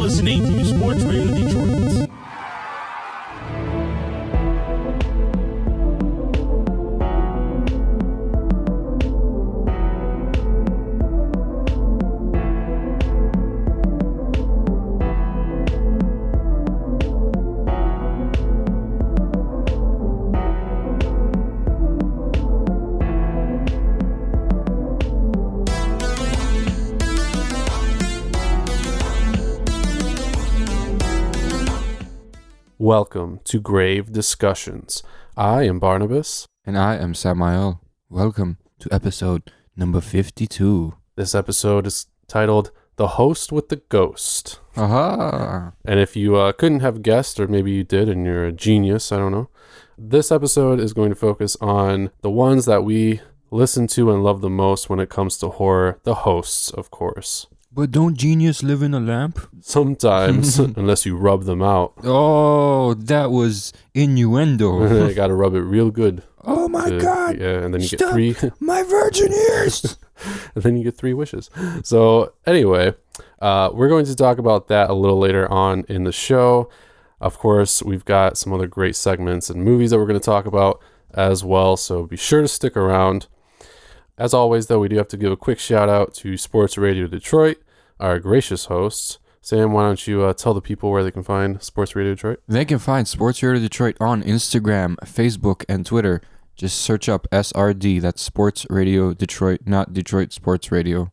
listening to Sports Radio Detroit. Welcome to Grave Discussions. I am Barnabas. And I am Samael. Welcome to episode number 52. This episode is titled The Host with the Ghost. Aha! And if you couldn't have guessed, or maybe you did and you're a genius, I don't know, this episode is going to focus on the ones that we listen to and love the most when it comes to horror. The hosts, of course. But don't genius live in a lamp? Sometimes, unless you rub them out. Oh, that was innuendo. You gotta rub it real good. Oh my God! Yeah, and then you Stop get three. My virgin ears! And then you get 3 wishes. So anyway, we're going to talk about that a little later on in the show. Of course, we've got some other great segments and movies that we're going to talk about as well. So be sure to stick around. As always, though, we do have to give a quick shout out to Sports Radio Detroit, our gracious hosts. Sam, why don't you tell the people where they can find Sports Radio Detroit? They can find Sports Radio Detroit on Instagram, Facebook, and Twitter. Just search up SRD, that's Sports Radio Detroit, not Detroit Sports Radio.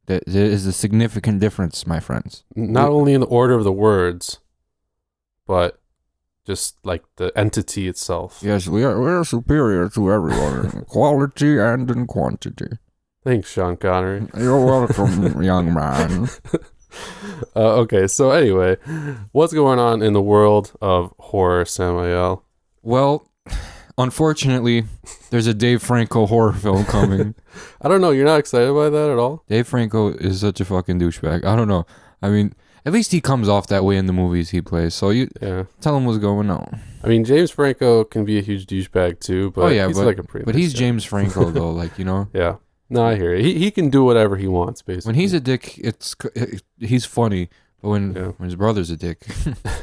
There is a significant difference, my friends. Not only in the order of the words, but just like the entity itself. Yes, we're superior to everyone in quality and in quantity. Thanks, Sean Connery. You're welcome, young man. Okay, so anyway, what's going on in the world of horror, Samael? Well, unfortunately, there's a Dave Franco horror film coming. I don't know, you're not excited by that at all? Dave Franco is such a fucking douchebag. I don't know. I mean, at least he comes off that way in the movies he plays. So you tell him what's going on. I mean, James Franco can be a huge douchebag too, but he's like a pretty. But nice he's guy. James Franco though, like, you know. Yeah. No, I hear it. He can do whatever he wants, basically. When he's a dick, he's funny. But when his brother's a dick,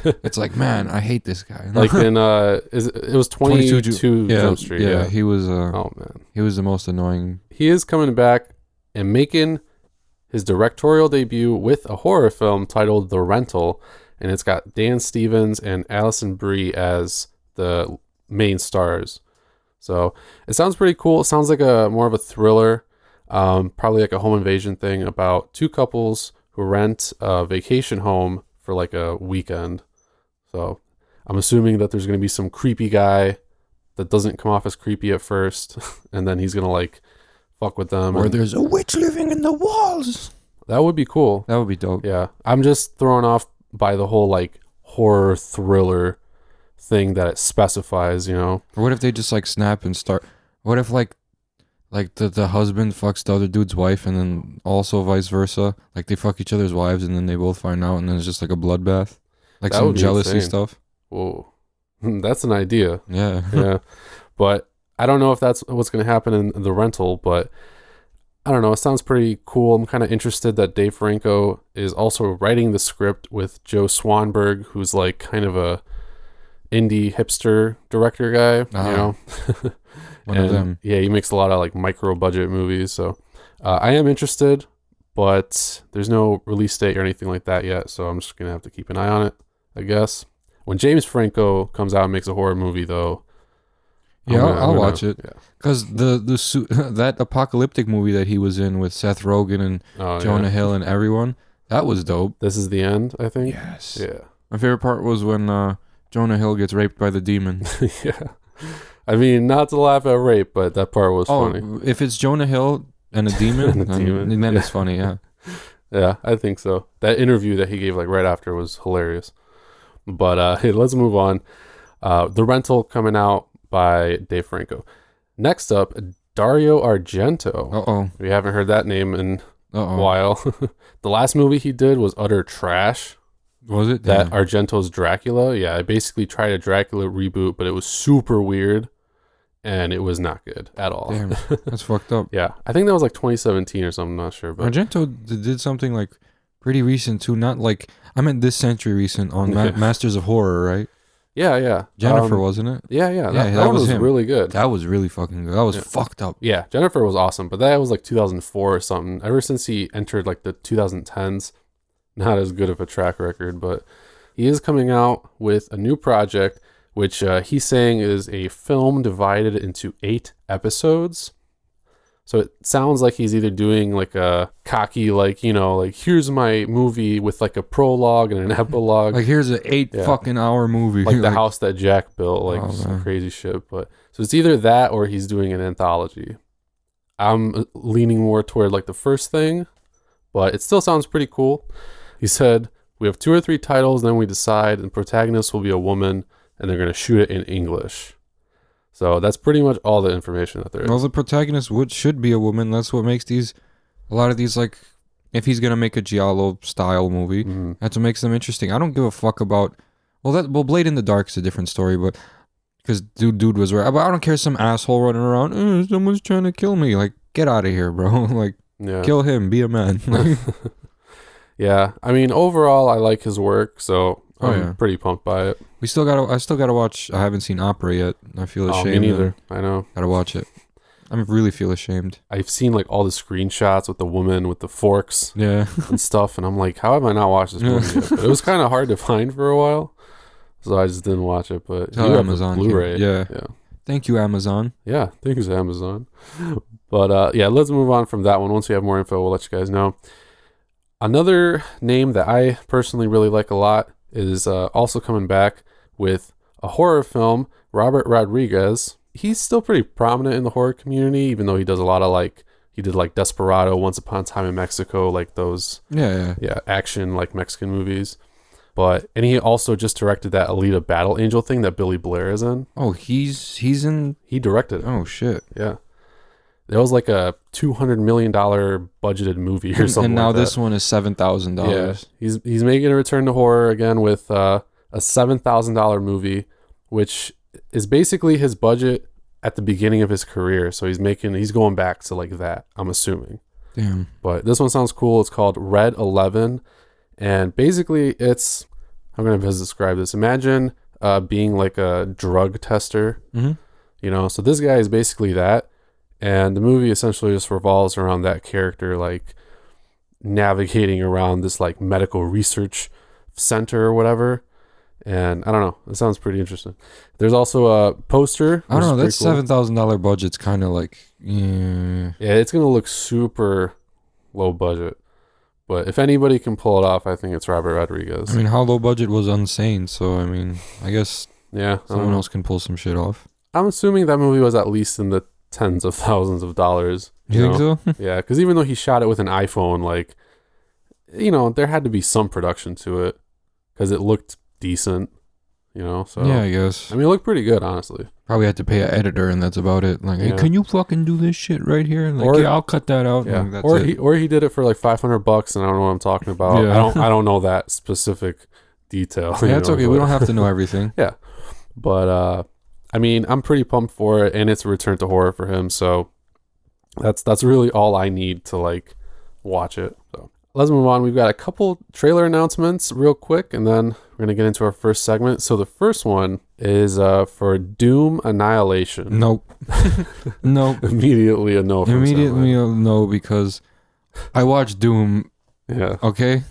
it's like, man, I hate this guy. Like in it was 22 Jump Street. Yeah, he was. Oh man, he was the most annoying. He is coming back and making his directorial debut with a horror film titled The Rental, and it's got Dan Stevens and Alison Brie as the main stars. So it sounds pretty cool. It sounds like more of a thriller, probably like a home invasion thing about 2 couples who rent a vacation home for like a weekend. So I'm assuming that there's going to be some creepy guy that doesn't come off as creepy at first, and then he's going to like fuck with them. Or there's a witch living in the walls. That would be cool. That would be dope. Yeah. I'm just thrown off by the whole like horror thriller thing that it specifies, you know? Or what if they just like snap and start? What if like the husband fucks the other dude's wife and then also vice versa? Like they fuck each other's wives and then they both find out and then it's just like a bloodbath? Like that some jealousy insane stuff? Whoa. That's an idea. Yeah. Yeah. But I don't know if that's what's going to happen in The Rental, but I don't know. It sounds pretty cool. I'm kind of interested that Dave Franco is also writing the script with Joe Swanberg, who's like kind of a indie hipster director guy, you know? One of them. Yeah, he makes a lot of like micro budget movies. So I am interested, but there's no release date or anything like that yet. So I'm just going to have to keep an eye on it, I guess. When James Franco comes out and makes a horror movie, though, yeah, I'll watch it. Because that apocalyptic movie that he was in with Seth Rogen and Jonah Hill and everyone, that was dope. This Is the End, I think. Yes. Yeah. My favorite part was when Jonah Hill gets raped by the demon. Yeah. I mean, not to laugh at rape, but that part was funny. If it's Jonah Hill and a demon, then it's funny, yeah. Yeah, I think so. That interview that he gave like right after was hilarious. But hey, let's move on. The Rental coming out by Dave Franco. Next up, Dario Argento. Uh-oh. We haven't heard that name in a while. The last movie he did was utter trash. Was it? That Argento's Dracula. Yeah, I basically tried a Dracula reboot, but it was super weird, and it was not good at all. Damn, that's fucked up. Yeah, I think that was like 2017 or something. I'm not sure. But Argento did something like Pretty recent too. Not like I meant this century recent on Masters of Horror, right? Yeah. Jennifer, wasn't it? Yeah. Yeah, That that one was was him. really good. That was really fucking good. That was fucked up. Yeah, Jennifer was awesome, but that was like 2004 or something. Ever since he entered like the 2010s, not as good of a track record, but he is coming out with a new project, which he's saying is a film divided into 8 episodes. So it sounds like he's either doing like a cocky, like, you know, like here's my movie with like a prologue and an epilogue. Like here's an 8 fucking hour movie. Like the house that Jack built, like some crazy shit. But so it's either that or he's doing an anthology. I'm leaning more toward like the first thing, but it still sounds pretty cool. He said, we have 2 or 3 titles, then we decide, and the protagonist will be a woman, and they're going to shoot it in English. So that's pretty much all the information that there is. Well, the protagonist should be a woman. That's what makes a lot of these, like, if he's going to make a Giallo style movie, that's what makes them interesting. I don't give a fuck about, Blade in the Dark is a different story, but, because dude was right. But I don't care, some asshole running around, someone's trying to kill me. Like, get out of here, bro. Like, kill him, be a man. Yeah, I mean, overall, I like his work, so I'm pretty pumped by it. I still gotta watch. I haven't seen Opera yet. I feel ashamed. Me neither. I know. Gotta watch it. I really feel ashamed. I've seen like all the screenshots with the woman with the forks, and stuff, and I'm like, how have I not watched this movie yet? But it was kind of hard to find for a while, so I just didn't watch it. But you have Amazon Blu-ray, yeah. Thank you, Amazon. Yeah, thanks Amazon. But let's move on from that one. Once we have more info, we'll let you guys know. Another name that I personally really like a lot is also coming back with a horror film, Robert Rodriguez. He's still pretty prominent in the horror community, even though he does a lot of he did like Desperado, Once Upon a Time in Mexico, like those action like Mexican movies. And he also just directed that Alita Battle Angel thing that Billy Blair is in. Oh, he's in. He directed it. Oh shit. Yeah. It was like a $200 million budgeted movie or something. And now like that. this one is $7,000. Yeah, he's making a return to horror again with a $7,000 movie, which is basically his budget at the beginning of his career. So he's going back to like that, I'm assuming. Damn. But this one sounds cool. It's called Red 11, and basically I'm gonna describe this. Imagine being like a drug tester. You know, so this guy is basically that. And the movie essentially just revolves around that character, like navigating around this like medical research center or whatever. And I don't know, it sounds pretty interesting. There's also a poster. I don't know, that $7,000 budget's kind of like, yeah, it's gonna look super low budget. But if anybody can pull it off, I think it's Robert Rodriguez. I mean, how low budget was Unsane? So I mean, I guess someone else can pull some shit off. I'm assuming that movie was at least in the tens of thousands of dollars. You think so? Yeah, because even though he shot it with an iPhone, like, you know, there had to be some production to it because it looked decent, you know. So yeah, I guess. I mean, it looked pretty good, honestly. Probably had to pay an editor, and that's about it. Like, hey, can you fucking do this shit right here? And like, I'll cut that out. Yeah. And like, he did it for like $500, and I don't know what I'm talking about. Yeah. I don't know that specific detail. Yeah, it's okay. But we don't have to know everything. Yeah, but I mean, I'm pretty pumped for it, and it's a return to horror for him. So that's really all I need to like watch it. So let's move on. We've got a couple trailer announcements real quick, and then we're gonna get into our first segment. So the first one is for Doom Annihilation. Nope. Nope. Immediately a no. Immediately a no, because I watched Doom. Yeah. Okay.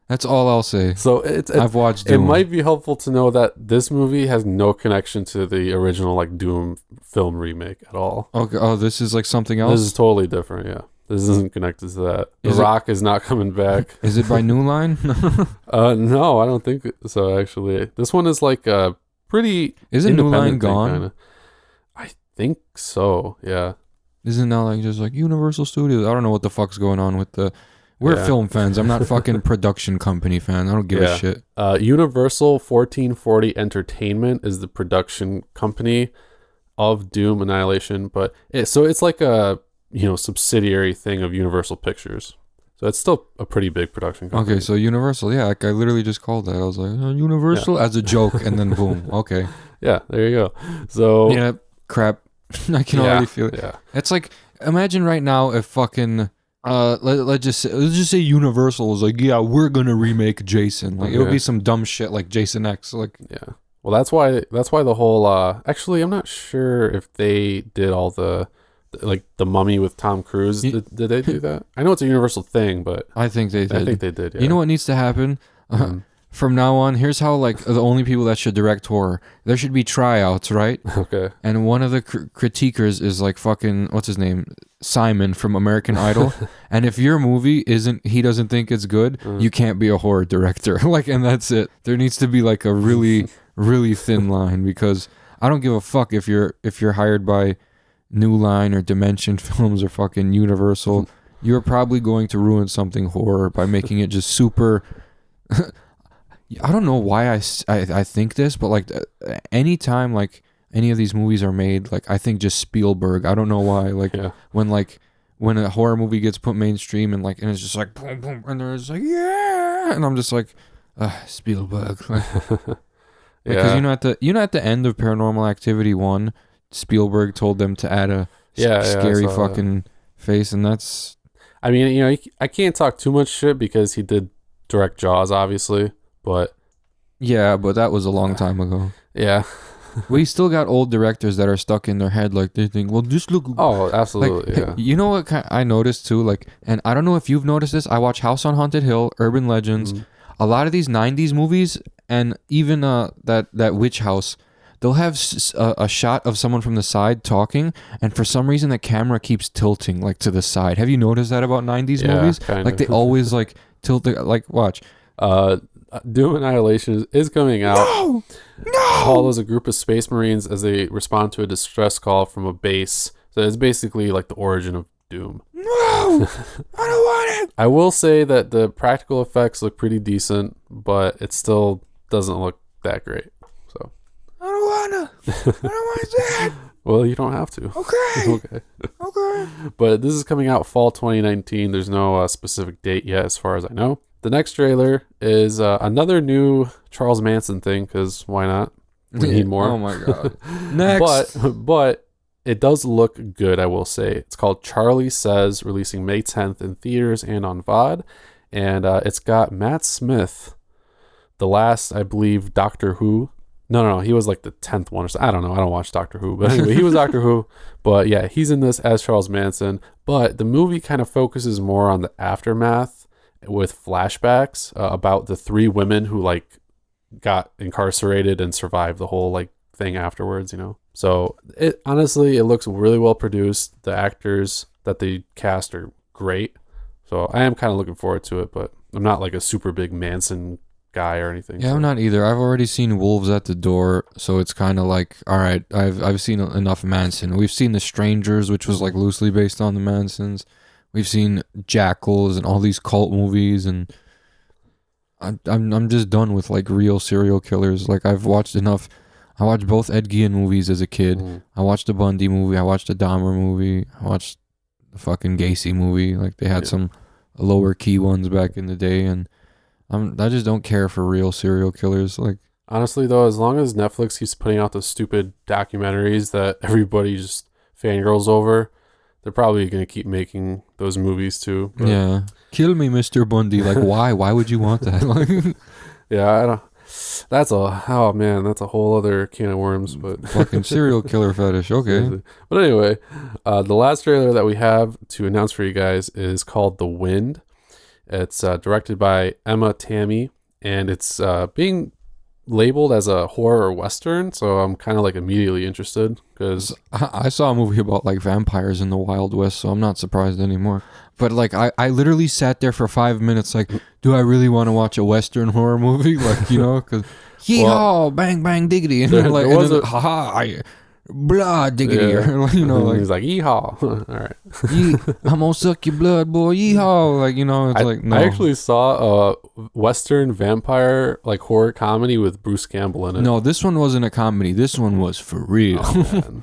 That's all I'll say. So I've watched Doom. It might be helpful to know that this movie has no connection to the original like Doom film remake at all. Okay. Oh, this is like something else? This is totally different, yeah. This isn't connected to that. The Rock is not coming back. Is it by New Line? No, I don't think so, actually. This one is like a pretty Isn't New Line gone? Kinda. I think so, yeah. Isn't now like just like Universal Studios? I don't know what the fuck's going on with the... We're film fans. I'm not fucking production company fan. I don't give a shit. Universal 1440 Entertainment is the production company of Doom Annihilation, but it's like a subsidiary thing of Universal Pictures. So it's still a pretty big production company. Okay, so Universal, yeah, like I literally just called that. I was like, Universal as a joke, and then boom. Okay. Yeah, there you go. So yeah, crap. I can already feel it. Yeah. It's like, imagine right now if fucking let's just say Universal was like, yeah, we're gonna remake Jason. Like it would be some dumb shit like Jason X. Like Yeah. Well, that's why the whole actually I'm not sure if they did all the like the Mummy with Tom Cruise. Did they do that? I know it's a Universal thing, but I think they did. I think they did. Yeah. You know what needs to happen? From now on, here's how like the only people that should direct horror. There should be tryouts, right? Okay. And one of the critiquers is like fucking what's his name, Simon from American Idol. And if your movie he doesn't think it's good, you can't be a horror director. Like, and that's it. There needs to be like a really really thin line, because I don't give a fuck if you're hired by New Line or Dimension Films or fucking Universal. You're probably going to ruin something horror by making it just super. I don't know why I think this, but like anytime like any of these movies are made, like I think just Spielberg. I don't know why. Like when a horror movie gets put mainstream and it's just like boom boom, and there's like yeah, and I'm just like Spielberg. Because you know at the end of Paranormal Activity 1, Spielberg told them to add a scary fucking face, and that's. I mean, I can't talk too much shit because he did direct Jaws, obviously. But that was a long time ago. Yeah. We still got old directors that are stuck in their head, like they think, well, just look. Oh, absolutely. Like, yeah. You know what I noticed too, like, and I don't know if you've noticed this. I watch House on Haunted Hill, Urban Legends, a lot of these '90s movies, and even that Witch House. They'll have a shot of someone from the side talking, and for some reason the camera keeps tilting like to the side. Have you noticed that about '90s movies? Kind like of. They always like tilt. Watch. Doom Annihilation is coming out. No! Follows a group of space marines as they respond to a distress call from a base. So it's basically like the origin of Doom. No! I don't want it! I will say that the practical effects look pretty decent, but it still doesn't look that great. So I don't want that! Well, you don't have to. Okay. Okay. But this is coming out fall 2019. There's no specific date yet as far as I know. The next trailer is another new Charles Manson thing, because why not? We need more. Oh my god. Next. But it does look good, I will say. It's called Charlie Says, releasing May 10th in theaters and on VOD. And it's got Matt Smith, the last, I believe, Doctor Who. No, he was like the 10th one or something. I don't know. I don't watch Doctor Who. But anyway, he was Doctor Who. But yeah, he's in this as Charles Manson. But the movie kind of focuses more on the aftermath with flashbacks about the 3 women who got incarcerated and survived the whole thing afterwards, So it looks really well produced. The actors that they cast are great. So I am kind of looking forward to it, but I'm not like a super big Manson guy or anything. Yeah, I'm not either. I've already seen Wolves at the Door, so it's kind of like, all right, I've seen enough Manson. We've seen The Strangers, which was loosely based on the Mansons. We've seen Jackals and all these cult movies, and I'm just done with real serial killers. I've watched enough. I watched both Ed Gein movies as a kid. I watched the Bundy movie. I watched the Dahmer movie. I watched the fucking Gacy movie. They had some lower key ones back in the day, and I just don't care for real serial killers. Honestly though, as long as Netflix keeps putting out those stupid documentaries that everybody just fangirls over, they're probably going to keep making those movies too. But yeah. Kill me, Mr. Bundy. Why? Why would you want that? Yeah, I don't. That's a whole other can of worms. But fucking serial killer fetish. Okay. But anyway, the last trailer that we have to announce for you guys is called The Wind. It's directed by Emma Tammy, and it's being labeled as a horror western, so I'm kind of immediately interested, because I saw a movie about vampires in the Wild West, so I'm not surprised anymore. But I literally sat there for 5 minutes do I really want to watch a western horror movie? Because yeehaw, bang bang diggity, and haha, blood diggity. Yeah. He's like, yeehaw. All right. I'm gonna suck your blood, boy. Yeehaw. It's no. I actually saw a western vampire horror comedy with Bruce Campbell in it. No, this one wasn't a comedy. This one was for real. Oh,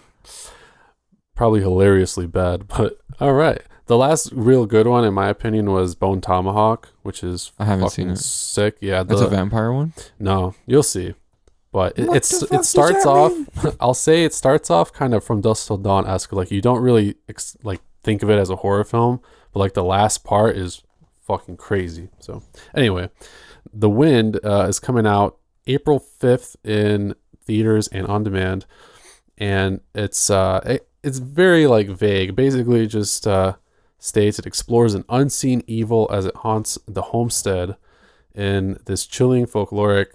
probably hilariously bad, but all right. The last real good one, in my opinion, was Bone Tomahawk, which is I haven't seen it. Sick. Yeah, that's a vampire one. No, you'll see. But it starts off. I'll say it starts off kind of From Dusk Till Dawn-esque. You don't really think of it as a horror film, but like the last part is fucking crazy. So anyway, The Wind is coming out April 5th in theaters and on demand, and it's very like vague. Basically, it just states it explores an unseen evil as it haunts the homestead in this chilling folkloric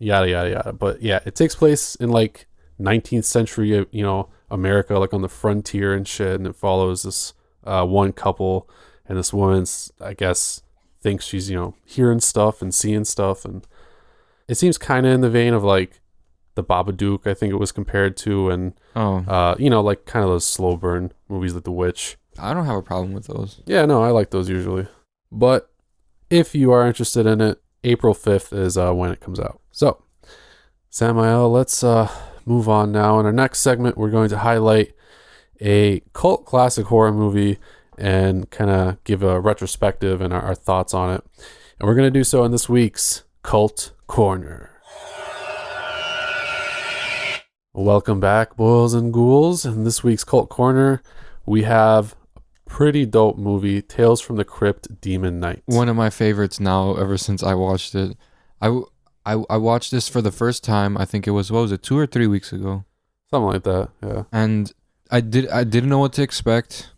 yada yada yada. But yeah, it takes place in like 19th century, America, like on the frontier and shit, and it follows this one couple, and this woman's, I guess, thinks she's hearing stuff and seeing stuff, and it seems kind of in the vein of like the Babadook, I think it was compared to, and like kind of those slow burn movies like The Witch. I don't have a problem with those. Yeah, no, I like those usually. But if you are interested in it, April 5th is when it comes out. So, Samael, let's move on now. In our next segment, we're going to highlight a cult classic horror movie and kind of give a retrospective and our thoughts on it. And we're going to do so in this week's Cult Corner. Welcome back, boys and ghouls. In this week's Cult Corner, we have a pretty dope movie, Tales from the Crypt, Demon Knight. One of my favorites now, ever since I watched it. I watched this for the first time, I think it was, 2 or 3 weeks ago? Something like that, yeah. And I didn't know what to expect,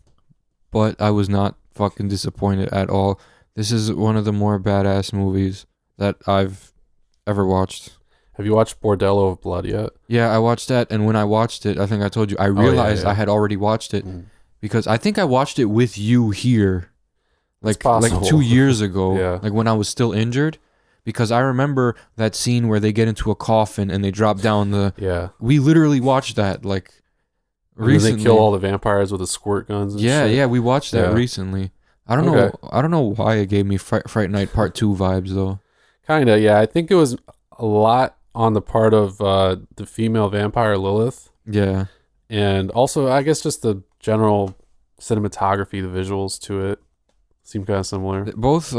but I was not fucking disappointed at all. This is one of the more badass movies that I've ever watched. Have you watched Bordello of Blood yet? Yeah, I watched that, and when I watched it, I think I told you, I realized I had already watched it, because I think I watched it with you here, like 2 years ago, Yeah. like when I was still injured, because I remember that scene where they get into a coffin and they drop down the... Yeah. We literally watched that, like, recently. They kill all the vampires with the squirt guns and shit. Yeah, we watched that recently. I don't know why it gave me Fright Night Part 2 vibes, though. Kinda, yeah. I think it was a lot on the part of the female vampire Lilith. Yeah. And also, I guess just the general cinematography, the visuals to it seem kind of similar. Both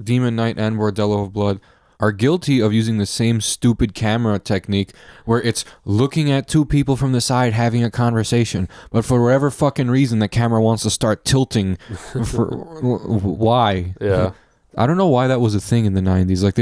Demon Knight and Bordello of Blood are guilty of using the same stupid camera technique where it's looking at two people from the side having a conversation, but for whatever fucking reason the camera wants to start tilting. Why? Yeah. I don't know why that was a thing in the 90s. Like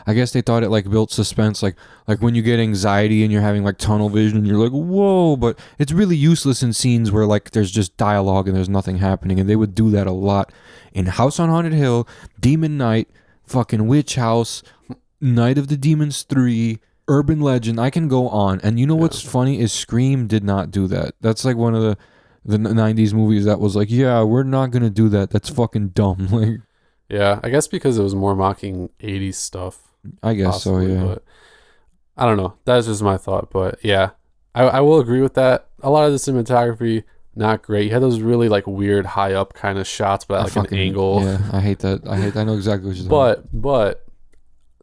I guess they thought it like built suspense, like when you get anxiety and you're having like tunnel vision, you're like, whoa, but it's really useless in scenes where like there's just dialogue and there's nothing happening, and they would do that a lot in House on Haunted Hill, Demon Knight, fucking Witch House, Night of the Demons 3, Urban Legend. I can go on. And you know what's funny is Scream did not do that. That's like one of the 90s movies that was like, yeah, we're not gonna do that. That's fucking dumb. Like, yeah, I guess because it was more mocking 80s stuff. I guess possibly, so, yeah. But I don't know. That's just my thought. But yeah, I will agree with that. A lot of the cinematography, not great. You had those really like weird high up kind of shots, but at like an angle. Yeah, I hate that. I know exactly what you're talking about. But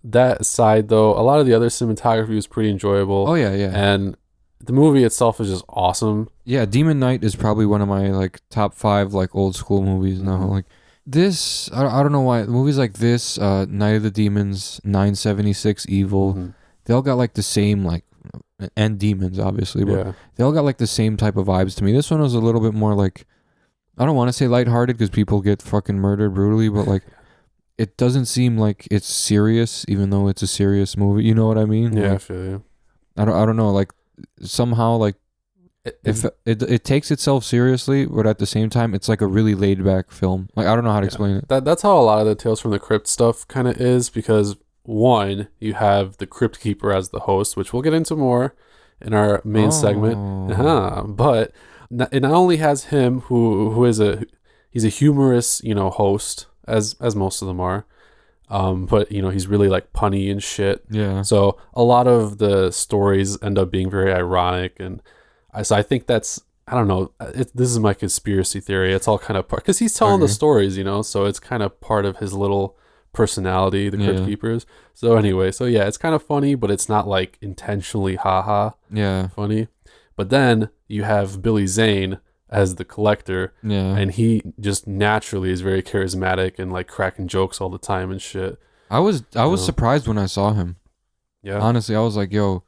that aside, though, a lot of the other cinematography was pretty enjoyable. Oh, yeah, yeah. And the movie itself is just awesome. Yeah, Demon Knight is probably one of my like top 5 like old school movies now. Like, this, I don't know why, movies like this, Night of the Demons, 976 Evil, they all got like the same, like, and Demons, obviously, but they all got like the same type of vibes to me. This one was a little bit more like, I don't want to say lighthearted because people get fucking murdered brutally, but like, it doesn't seem like it's serious, even though it's a serious movie. You know what I mean? Yeah, like, I feel you. I don't know, like, somehow, like, it takes itself seriously, but at the same time, it's like a really laid back film. Like, I don't know how to explain it. That's how a lot of the Tales from the Crypt stuff kind of is, because one, you have the Crypt Keeper as the host, which we'll get into more in our main segment. But it not only has him, who is he's a humorous, host, as most of them are. But he's really like punny and shit. Yeah. So a lot of the stories end up being very ironic, and so I think that's, I don't know, this is my conspiracy theory. It's all kind of part, because he's telling the stories, so it's kind of part of his little personality, the Crypt Keepers. So anyway, so yeah, it's kind of funny, but it's not like intentionally haha funny. But then you have Billy Zane as the collector, and he just naturally is very charismatic and like cracking jokes all the time and shit. I was surprised when I saw him. Yeah, honestly, I was like, yo,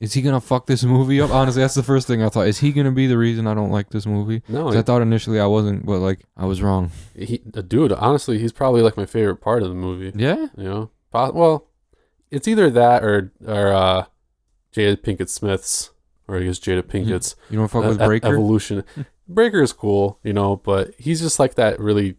is he gonna fuck this movie up? Honestly, that's the first thing I thought. Is he gonna be the reason I don't like this movie? No, 'Cause I thought initially I wasn't, but like I was wrong. dude, honestly, he's probably like my favorite part of the movie. Yeah. You know, well, it's either that or Jada Pinkett Smith's, or I guess Jada Pinkett's. You don't fuck with Breaker? Evolution. Breaker is cool, you know, but he's just like that. Really,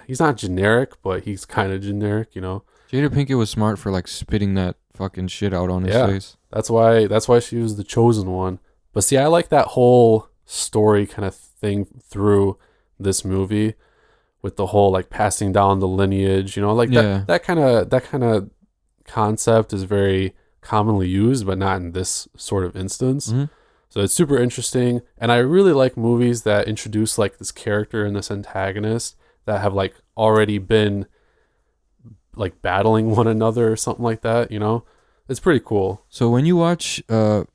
he's not generic, but he's kind of generic, you know. Jada Pinkett was smart for like spitting that fucking shit out on his face. That's why she was the chosen one. But see, I like that whole story kind of thing through this movie, with the whole like passing down the lineage, you know, like that kind of concept is very commonly used, but not in this sort of instance. Mm-hmm. So it's super interesting, and I really like movies that introduce like this character and this antagonist that have like already been like battling one another or something like that, you know. It's pretty cool. So when you watch do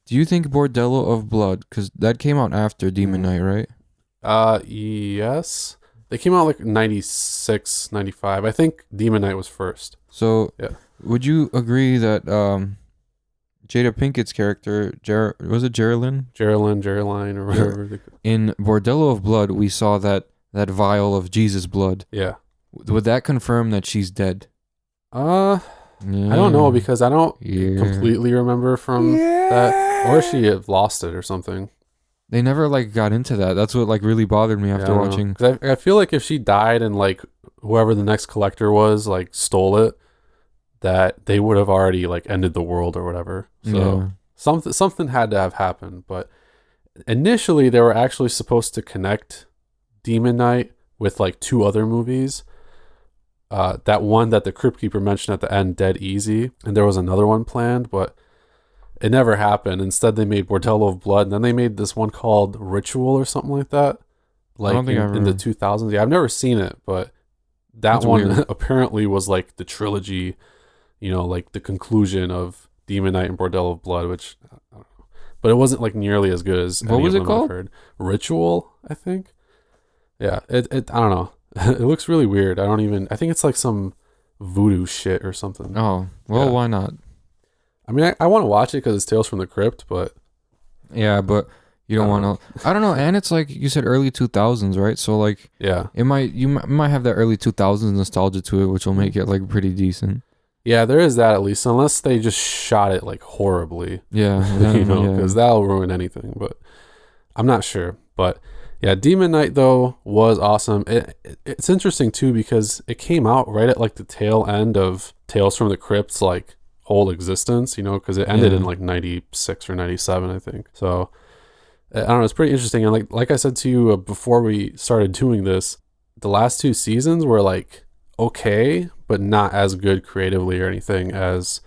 you think Bordello of Blood, because that came out after Demon Knight, right? Yes, they came out like 96, 95. I think Demon Knight was first. So yeah, would you agree that Jada Pinkett's character, was it Geraldine? Geraldine, or whatever. In Bordello of Blood, we saw that vial of Jesus blood. Yeah. Would that confirm that she's dead? I don't know, because I don't completely remember from that, or she had lost it or something. They never like got into that. That's what like really bothered me after watching. 'Cause I feel like if she died and like whoever the next collector was like stole it, that they would have already like ended the world or whatever. So something had to have happened. But initially they were actually supposed to connect Demon Knight with like 2 other movies. That one that the Crypt Keeper mentioned at the end, Dead Easy, and there was another one planned, but it never happened. Instead, they made Bordello of Blood, and then they made this one called Ritual or something like that, like in the 2000s. Yeah, I've never seen it, but that one apparently was like the trilogy, you know, like the conclusion of Demon Knight and Bordello of Blood, which I don't know, but it wasn't like nearly as good as what was it called? I've heard. Ritual, I think. Yeah, it I don't know. It looks really weird. I think it's like some voodoo shit or something. Oh, well, why not? I mean, I want to watch it because it's Tales from the Crypt, but... Yeah, but you don't want to... I don't know, and it's like, you said early 2000s, right? So, like... Yeah. You might have that early 2000s nostalgia to it, which will make it, like, pretty decent. Yeah, there is that at least, unless they just shot it, like, horribly. Yeah. You know, because that'll ruin anything, but... I'm not sure, but... Yeah, Demon Knight, though, was awesome. It's interesting, too, because it came out right at, like, the tail end of Tales from the Crypt's, like, whole existence, you know, because it ended in, like, 96 or 97, I think. So, I don't know, it's pretty interesting. And, like I said to you before we started doing this, the last 2 seasons were, like, okay, but not as good creatively or anything as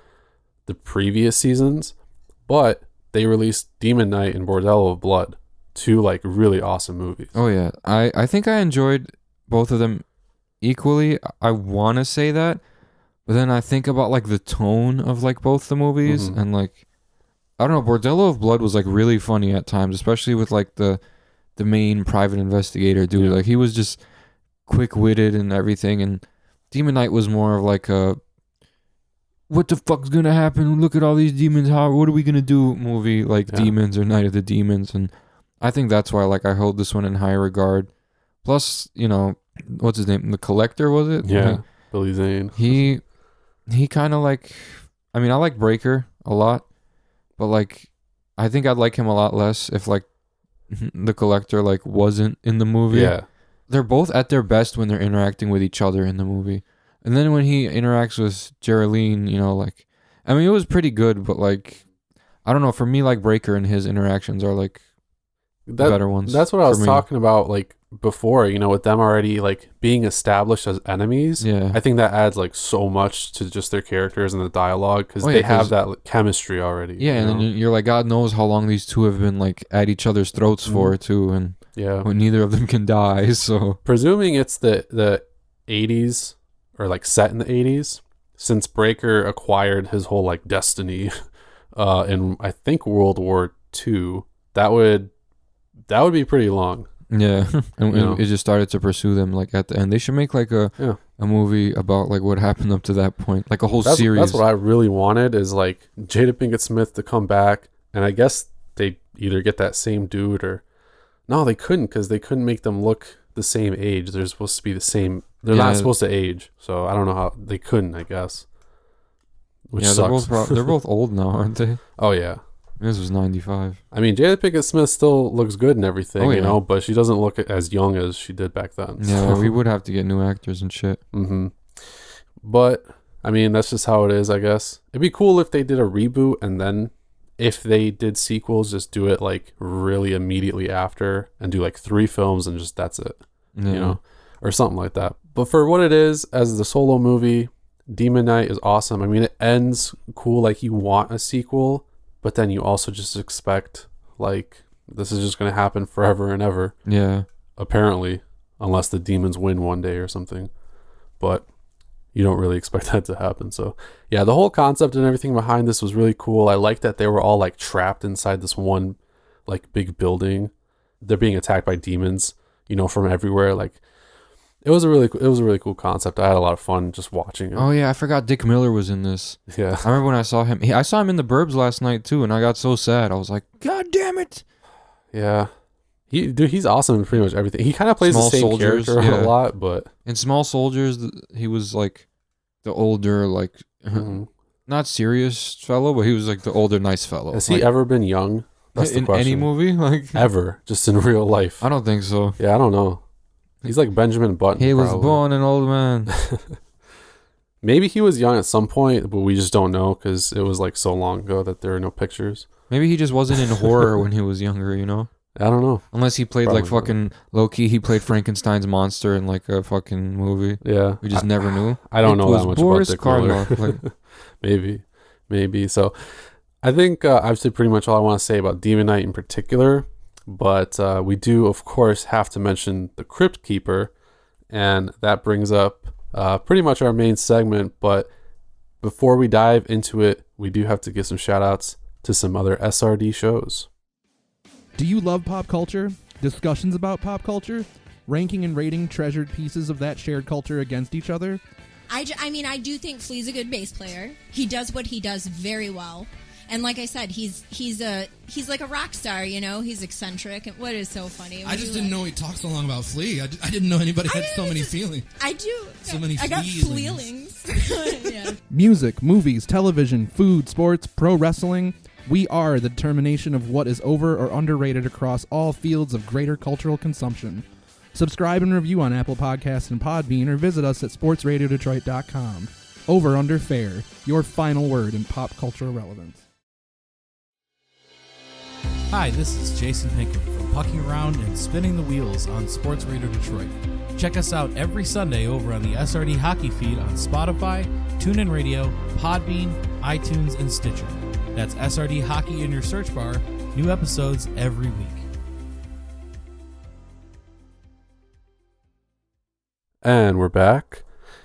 the previous seasons. But they released Demon Knight and Bordello of Blood. 2 like really awesome movies. Oh yeah, I think I enjoyed both of them equally. I want to say that, but then I think about like the tone of like both the movies, and like I don't know, Bordello of Blood was like really funny at times, especially with like the main private investigator dude. Like he was just quick-witted and everything, and Demon Knight was more of like a what the fuck's gonna happen? Look at all these demons. What are we gonna do? Movie like Demons or Night of the Demons. And I think that's why like I hold this one in high regard. Plus, you know, what's his name? The Collector, was it? Yeah, like, Billy Zane. He kind of like, I mean, I like Breaker a lot, but like I think I'd like him a lot less if like the Collector like wasn't in the movie. Yeah. They're both at their best when they're interacting with each other in the movie. And then when he interacts with Geraldine, you know, like, I mean, it was pretty good, but like, I don't know, for me, like Breaker and his interactions are like better ones. That's what I was talking about, like, before, you know, with them already like being established as enemies. Yeah. I think that adds like so much to just their characters and the dialogue, because they have that like, chemistry already. Yeah, and then you're like, God knows how long these two have been like at each other's throats for too, and when neither of them can die. So presuming it's the 80s or like set in the 80s, since Breaker acquired his whole like destiny in I think World War II, that would be pretty long. Yeah, and it just started to pursue them like at the end. They should make like a a movie about like what happened up to that point, like a whole series. That's what I really wanted, is like Jada Pinkett Smith to come back, and I guess they either get that same dude or no, they couldn't, because they couldn't make them look the same age. They're supposed to be the same. They're not supposed to age, so I don't know how they couldn't. I guess. Which sucks. They're both old now, aren't they? Oh yeah. This was 95. I mean, Jada Pinkett Smith still looks good and everything, Oh, you yeah. know, but she doesn't look as young as she did back then. Yeah, we would have to get new actors and shit. Mm-hmm. But I mean, that's just how it is, I guess. It'd be cool if they did a reboot, and then if they did sequels, just do it like really immediately after and do like 3 films and just that's it, Yeah. you know, or something like that. But for what it is, as the solo movie, Demon Knight is awesome. I mean, it ends cool, like you want a sequel, but then you also just expect like this is just going to happen forever and ever. Yeah. Apparently, unless the demons win one day or something. But you don't really expect that to happen. So yeah, the whole concept and everything behind this was really cool. I like that they were all like trapped inside this one like big building. They're being attacked by demons, you know, from everywhere. Like it was a really cool concept. I had a lot of fun just watching it. Oh yeah, I forgot Dick Miller was in this. Yeah. I remember when I saw him. I saw him in The Burbs last night too, and I got so sad. I was like, God damn it. Yeah. He's awesome in pretty much everything. He kind of plays Small the same Soldiers, character yeah. a lot, but In Small Soldiers, he was like the older, like not serious fellow, but he was like the older, nice fellow. has like, he ever been young? That's the in question. any movie? Like Ever, just in real life. I don't think so. Yeah, I don't know. He's like Benjamin Button. He was probably. born an old man. Maybe he was young at some point, but we just don't know because it was like so long ago that there are no pictures. Maybe he just wasn't in horror when he was younger, you know? I don't know. Unless he played Probably like fucking low-key, he played Frankenstein's monster in like a fucking movie. Yeah. We just never knew. I don't It know was that much Boris about Dick Miller. Karloff, like, Maybe. So I think I've said pretty much all I want to say about Demon Knight in particular, but we do, of course, have to mention the Crypt Keeper, and that brings up pretty much our main segment. But before we dive into it, we do have to give some shout outs to some other SRD shows. Do you love pop culture? Discussions about pop culture? Ranking and rating treasured pieces of that shared culture against each other? I mean, I do think Flea's a good bass player. He does what he does very well. And like I said, he's like a rock star, you know? He's eccentric. And what is so funny? I just didn't know he talked so long about Flea. I didn't know anybody had so many feelings. I do. So many I got feelings. feelings. Yeah. Music, movies, television, food, sports, pro wrestling. We are the determination of what is over or underrated across all fields of greater cultural consumption. Subscribe and review on Apple Podcasts and Podbean, or visit us at sportsradiodetroit.com. Over Under Fair, your final word in pop cultural relevance. Hi, this is Jason Pinkham from Pucking Around and Spinning the Wheels on Sports Radio Detroit. Check us out every Sunday over on the SRD Hockey feed on Spotify, TuneIn Radio, Podbean, iTunes, and Stitcher. That's SRD Hockey in your search bar. New episodes every week. And we're back.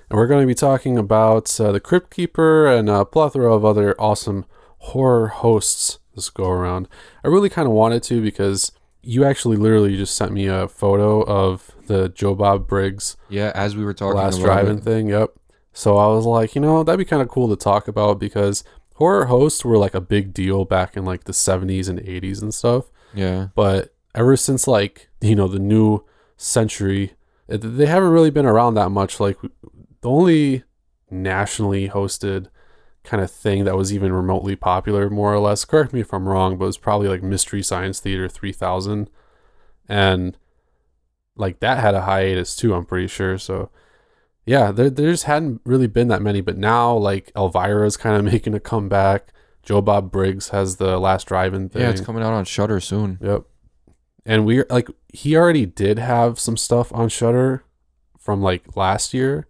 And we're going to be talking about the Crypt Keeper and a plethora of other awesome horror hosts this go around. I really kind of wanted to, because you actually literally just sent me a photo of the Joe Bob Briggs yeah, as we were talking last about drive-in it. thing. Yep. So I was like, you know, that'd be kind of cool to talk about, because horror hosts were like a big deal back in like the 70s and 80s and stuff. Yeah. But ever since like, you know, the new century, they haven't really been around that much. Like the only nationally hosted kind of thing that was even remotely popular, more or less, correct me if I'm wrong, but it was probably like Mystery Science Theater 3000. And like that had a hiatus too, I'm pretty sure. So yeah, there just hadn't really been that many, but now like Elvira is kind of making a comeback. Joe Bob Briggs has the Last Drive-In thing. Yeah, it's coming out on Shudder soon. Yep. And we're like, he already did have some stuff on Shudder from like last year,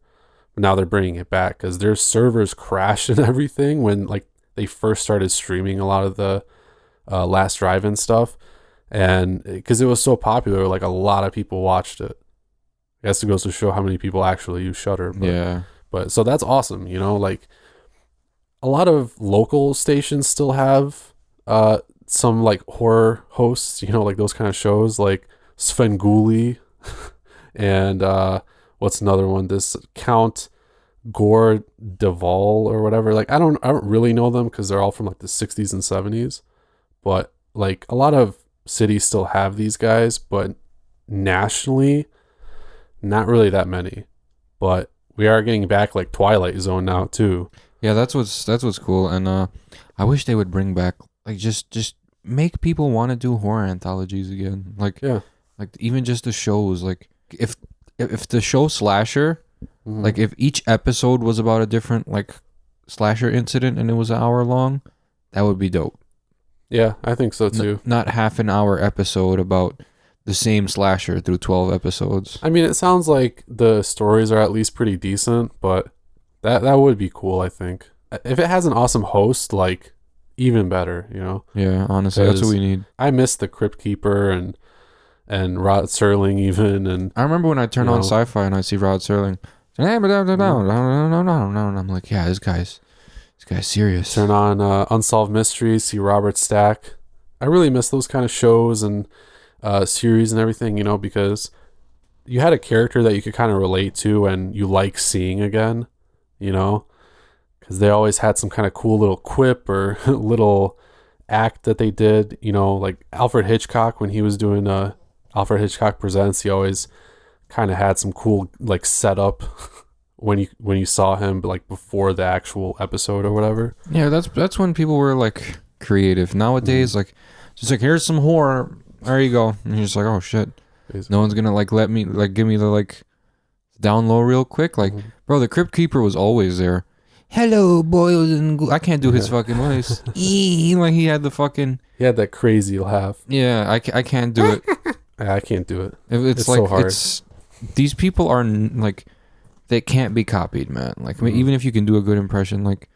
but now they're bringing it back because their servers crashed and everything when like they first started streaming a lot of the Last Drive-In stuff, and because it was so popular, like a lot of people watched it. I guess it goes to show how many people actually use Shudder. Yeah. But so that's awesome, you know, like a lot of local stations still have some like horror hosts, you know, like those kind of shows like Svengoolie and what's another one? This Count Gore Deval or whatever. Like I don't really know them because they're all from like the 60s and 70s, but like a lot of cities still have these guys, but nationally not really that many. But we are getting back like Twilight Zone now too. Yeah, that's what's cool, and I wish they would bring back like just make people want to do horror anthologies again. Like like even just the shows. Like if the show Slasher, like if each episode was about a different like slasher incident and it was an hour long, that would be dope. Yeah, I think so too. Not half an hour episode about the same slasher through 12 episodes. I mean, it sounds like the stories are at least pretty decent, but that would be cool, I think. If it has an awesome host, like, even better, you know? Yeah, honestly, that's what we need. I miss the Crypt Keeper and Rod Serling even. And I remember when I turn on Sci-Fi and I see Rod Serling. I'm like, yeah, this guy's serious. Turn on Unsolved Mysteries, see Robert Stack. I really miss those kind of shows and series and everything, you know, because you had a character that you could kind of relate to and you like seeing again, you know, because they always had some kind of cool little quip or little act that they did, you know, like Alfred Hitchcock when he was doing Alfred Hitchcock Presents, he always kind of had some cool like setup when you saw him like before the actual episode or whatever. Yeah, that's when people were like creative. Nowadays, like just like here's some horror. There you go. And you're just like, oh shit. Basically. No one's gonna like let me like give me the like down low real quick. Like, bro, the Crypt Keeper was always there. Hello, boys and I can't do his fucking voice. Like he had the fucking. He had that crazy laugh. Yeah, I can't do it. I can't do it. It's like so hard. These people are like they can't be copied, man. Like I mean, even if you can do a good impression, like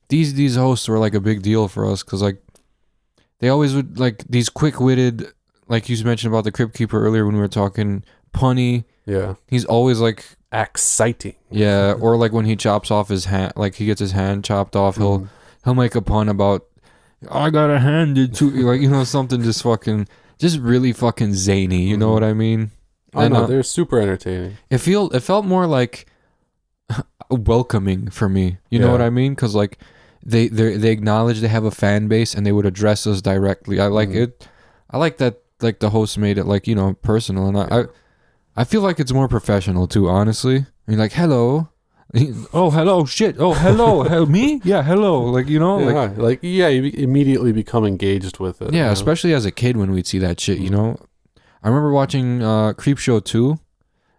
these hosts were like a big deal for us because like they always would like these quick-witted. Like you mentioned about the Crypt Keeper earlier when we were talking, punny. Yeah. He's always like exciting. Yeah, or like when he chops off his hand, like he gets his hand chopped off, he'll make a pun about I got a hand to like, you know, something just really fucking zany, you know what I mean? I know, they're super entertaining. It felt more like welcoming for me. You know what I mean? Cuz like they acknowledge they have a fan base and they would address us directly. I like it. I like that like the host made it like, you know, personal, and I feel like it's more professional too, honestly. I mean, like, hello. Oh, hello, shit. Oh, hello. Me? Yeah, hello. Like, you know? You immediately become engaged with it. Yeah, you know? Especially as a kid when we'd see that shit, you know? I remember watching Creepshow 2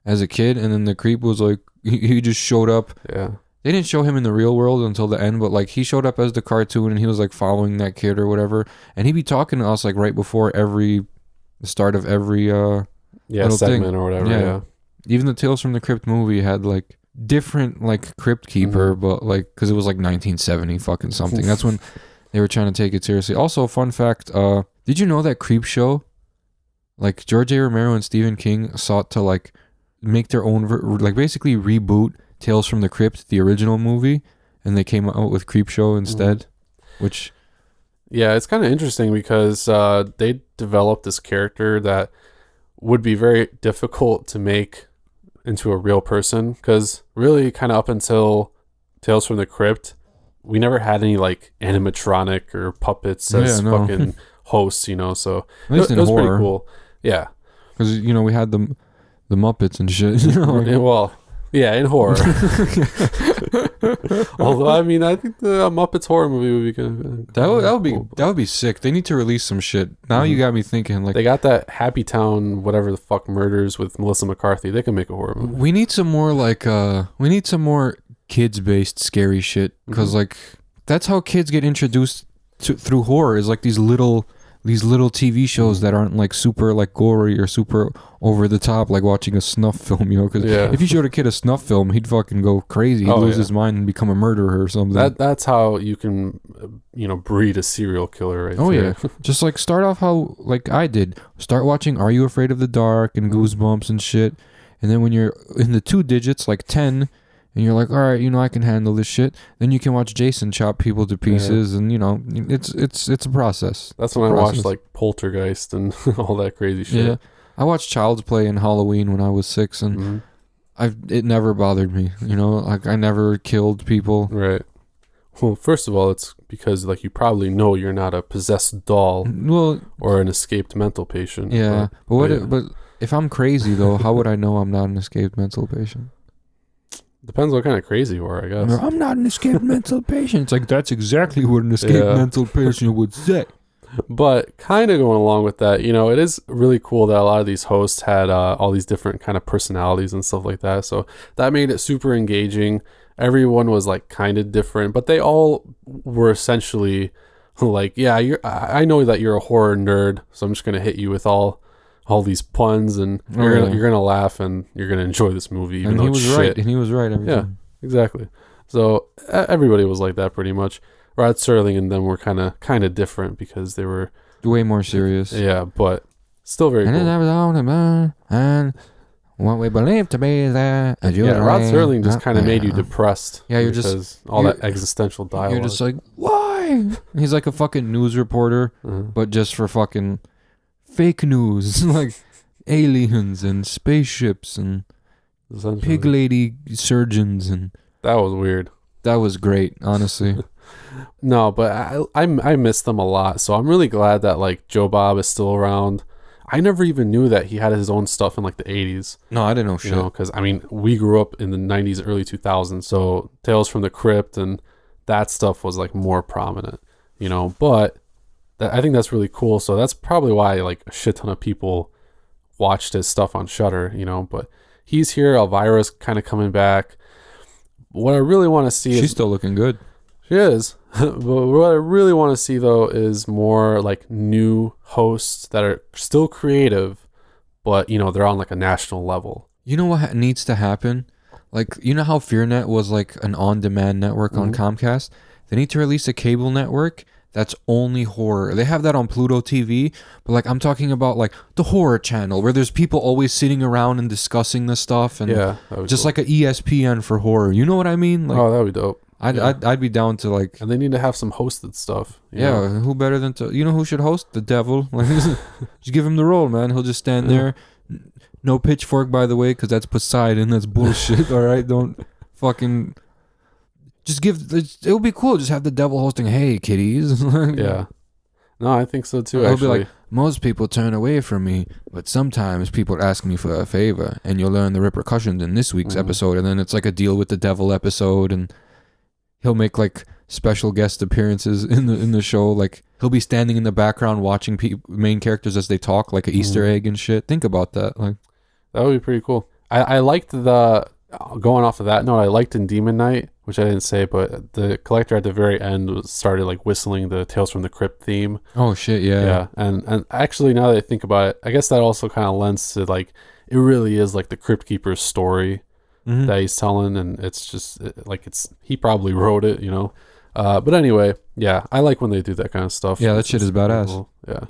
as a kid, and then the creep was like, he just showed up. Yeah. They didn't show him in the real world until the end, but like he showed up as the cartoon and he was like following that kid or whatever. And he'd be talking to us like right before the start of every segment thing. Or whatever. Yeah. Even the Tales from the Crypt movie had like different like Crypt Keeper, but like because it was like 1970 fucking something. That's when they were trying to take it seriously. Also, fun fact: did you know that Creepshow, like George A. Romero and Stephen King sought to like make their own like basically reboot Tales from the Crypt, the original movie, and they came out with Creepshow instead, which. Yeah, it's kind of interesting because they developed this character that would be very difficult to make into a real person because really kind of up until Tales from the Crypt, we never had any like animatronic or puppets as fucking hosts, you know, so at least it was pretty cool. Yeah. Because, you know, we had the Muppets and shit. You know, like, well, yeah, in horror. Although, I mean, I think the Muppets horror movie would be good. That would be sick. They need to release some shit. Now you got me thinking. Like they got that Happy Town, whatever the fuck, murders with Melissa McCarthy. They can make a horror movie. We need some more like kids-based scary shit because like that's how kids get introduced through horror is like these little TV shows that aren't like super like gory or super over the top like watching a snuff film, you know, because if you showed a kid a snuff film he'd fucking go crazy, he'd lose his mind and become a murderer or something. That's how you can breed a serial killer right there. Just like start off how like I did, start watching Are You Afraid of the Dark and Goosebumps and shit, and then when you're in the 2 digits like 10 and you're like, all right, you know, I can handle this shit. Then you can watch Jason chop people to pieces, and you know, it's a process. That's when I watched like Poltergeist and all that crazy shit. Yeah, I watched Child's Play and Halloween when I was 6, and It never bothered me. You know, like I never killed people. Right. Well, first of all, it's because like you probably know you're not a possessed doll Well, or an escaped mental patient. yeah. But what? yeah. But if I'm crazy though, how would I know I'm not an escaped mental patient? Depends what kind of crazy you are, I guess. I'm not an escaped mental patient. It's like that's exactly what an escaped Yeah. mental patient would say. But kind of going along with that, you know, it is really cool that a lot of these hosts had all these different kind of personalities and stuff like that. So that made it super engaging. Everyone was like kind of different, but they all were essentially like, yeah, I know that you're a horror nerd, so I'm just gonna hit you with all these puns, and you're gonna laugh and you're gonna enjoy this movie, even And though he it's was shit. right. And he was right every Yeah. time. Exactly. So everybody was like that pretty much. Rod Serling and them were kind of different because they were Way more serious. yeah, but still very And then I cool. was on the moon, and what we believe to be there. Yeah, Rod Serling just kind of made you depressed. Yeah, you're because just- all you're- that existential dialogue. You're just like, why? He's like a fucking news reporter, Uh-huh. but just for fucking fake news, like aliens and spaceships and Essentially. pig lady surgeons, and That was weird. that was great, honestly. No, but I miss them a lot. So I'm really glad that like Joe Bob is still around. I never even knew that he had his own stuff in like the 80s. No, I didn't know You shit. know, because I mean, we grew up in the 90s, early 2000s. So Tales from the Crypt and that stuff was like more prominent, you know. But I think that's really cool. So that's probably why like a shit ton of people watched his stuff on Shudder, you know. But he's here. Elvira's kind of coming back. What I really want to see She's is still looking good. she is. But what I really want to see though is more like new hosts that are still creative, but you know, they're on like a national level. You know what needs to happen? Like, you know how FearNet was like an on-demand network on Comcast? They need to release a cable network that's only horror. They have that on Pluto TV, but like I'm talking about like the horror channel where there's people always sitting around and discussing the stuff, and Yeah, that would be just cool. like a ESPN for horror. You know what I mean? Like, Oh, that would be dope. I'd be down to like, And they need to have some hosted stuff. you yeah, know? who better than to, you know who should host? The devil. Like, just give him the role, man. He'll just stand there. No pitchfork, by the way, because that's Poseidon. That's bullshit. All right, don't fucking. Just give. It would be cool. Just have the devil hosting. Hey, kiddies. Yeah. No, I think so too. He'll Actually, be like, most people turn away from me, but sometimes people ask me for a favor, and you'll learn the repercussions in this week's episode. And then it's like a deal with the devil episode, and he'll make like special guest appearances in the show. Like he'll be standing in the background watching main characters as they talk, like an Easter egg and shit. Think about that. Like, that would be pretty cool. I liked the going off of that note. I liked in Demon Knight, which I didn't say, but the collector at the very end started like whistling the Tales from the Crypt theme. oh shit, yeah. And actually, now that I think about it, I guess that also kind of lends to like it really is like the Crypt Keeper's story Mhm. that he's telling, and it's just like he probably wrote it, you know. But anyway, yeah, I like when they do that kind of stuff. Yeah, that shit is pretty badass. cool. Yeah.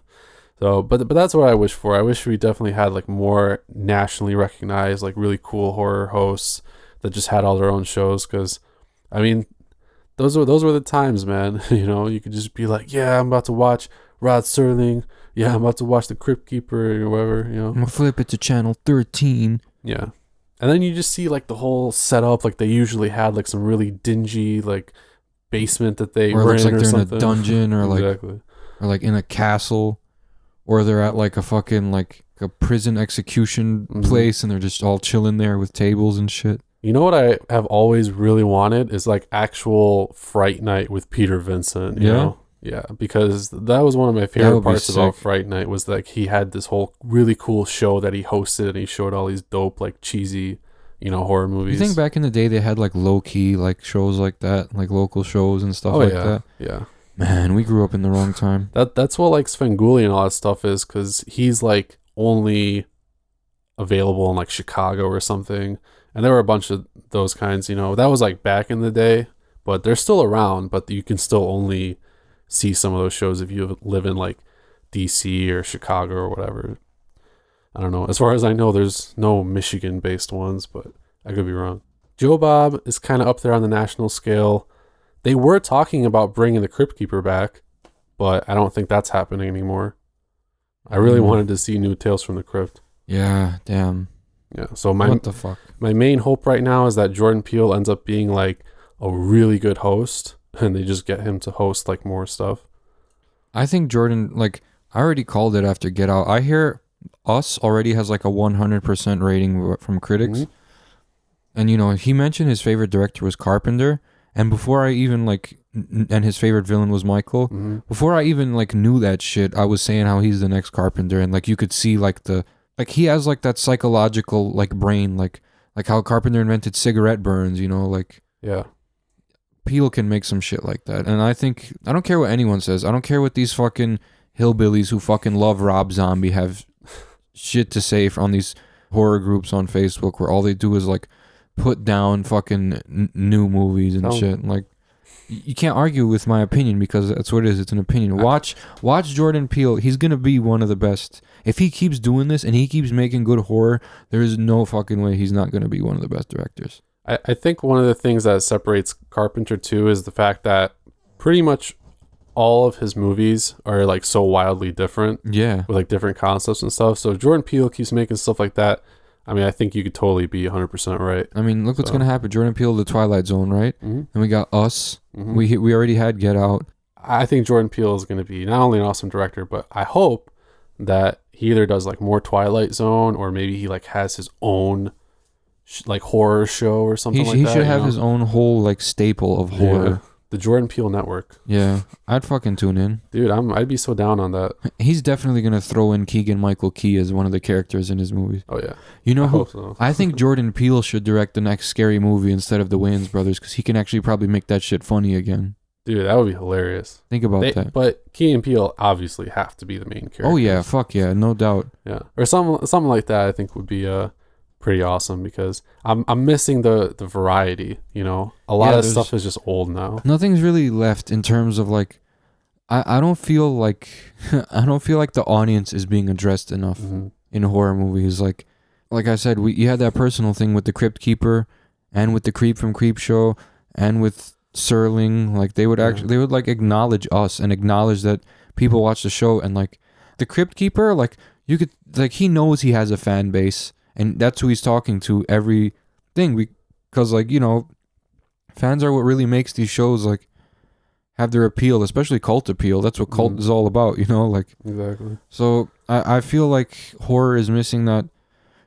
So, but that's what I wish for. I wish we definitely had like more nationally recognized, like really cool horror hosts that just had all their own shows. Because, I mean, those were the times, man. You know, you could just be like, yeah, I'm about to watch Rod Serling. Yeah, I'm about to watch the Crypt Keeper or whatever. You know. I'm gonna flip it to channel 13. Yeah. And then you just see like the whole setup, like they usually had like some really dingy like basement that they Or it were looks in like or they're something. in a dungeon, or like Exactly. or like in a castle, or they're at like a fucking like a prison execution Mhm. place, and they're just all chilling there with tables and shit. You know what I have always really wanted is like actual Fright Night with Peter Vincent. You Yeah? know? Yeah, because that was one of my would favorite be parts about sick. Fright Night was that he had this whole really cool show that he hosted, and he showed all these dope like cheesy, you know, horror movies. You think back in the day they had like low key like shows like that, like local shows and stuff oh like yeah, that? yeah. Man, we grew up in the wrong time. That's what like Svengoolie and all that stuff is, because he's like only available in like Chicago or something, and there were a bunch of those kinds. You know, that was like back in the day, but they're still around. But you can still only see some of those shows if you live in like DC or Chicago or whatever. I don't know. As far as I know, there's no Michigan-based ones, but I could be wrong. Joe Bob is kind of up there on the national scale. They were talking about bringing the Crypt Keeper back, but I don't think that's happening anymore. I really wanted to see new Tales from the Crypt. Yeah, damn. Yeah. So What the fuck? my main hope right now is that Jordan Peele ends up being like a really good host, and they just get him to host like more stuff. I think Jordan, like, I already called it after Get Out. I hear Us already has like a 100% rating from critics. Mhm. And, you know, he mentioned his favorite director was Carpenter. And before I even, like, and his favorite villain was Michael. Mm-hmm. Before I even, like, knew that shit, I was saying how he's the next Carpenter. And, like, you could see, like, he has, like, that psychological, like, brain. Like how Carpenter invented cigarette burns, you know, like. Yeah. Peele can make some shit like that. And I think, I don't care what anyone says. I don't care what these fucking hillbillies who fucking love Rob Zombie have shit to say on these horror groups on Facebook where all they do is like put down fucking new movies and shit. Like, you can't argue with my opinion because that's what it is. It's an opinion. Watch Jordan Peele. He's going to be one of the best. If he keeps doing this and he keeps making good horror, there is no fucking way he's not going to be one of the best directors. I think one of the things that separates Carpenter too is the fact that pretty much all of his movies are like so wildly different. Yeah. With like different concepts and stuff. So if Jordan Peele keeps making stuff like that, I mean, I think you could totally be 100% right. I mean, look what's going to happen. Jordan Peele, The Twilight Zone, right? Mm-hmm. And we got Us. Mm-hmm. We already had Get Out. I think Jordan Peele is going to be not only an awesome director, but I hope that he either does like more Twilight Zone or maybe he like has his own like horror show or something like that. He should have his own whole like staple of horror. Yeah. The Jordan Peele Network. Yeah, I'd fucking tune in. Dude, I'd be so down on that. He's definitely gonna throw in Keegan-Michael Key as one of the characters in his movies. Oh yeah. You know I who? hope so. I think Jordan Peele should direct the next scary movie instead of the Wayans brothers because he can actually probably make that shit funny again. Dude, that would be hilarious. Think about that. But Key and Peele obviously have to be the main characters. Oh yeah, fuck yeah, no doubt. Yeah, or something like that. I think would be pretty awesome because I'm missing the variety. You know, a lot of stuff is just old now. Nothing's really left in terms of like, I don't feel like the audience is being addressed enough in horror movies. Like I said, you had that personal thing with the Crypt Keeper, and with the Creep from Creep Show, and with Serling. Like they would like acknowledge us and acknowledge that people watch the show, and like the Crypt Keeper, like you could like he knows he has a fan base. And that's who he's talking to every thing because, like, you know, fans are what really makes these shows, like, have their appeal, especially cult appeal. That's what cult is all about, you know? Like, exactly. So I feel like horror is missing that.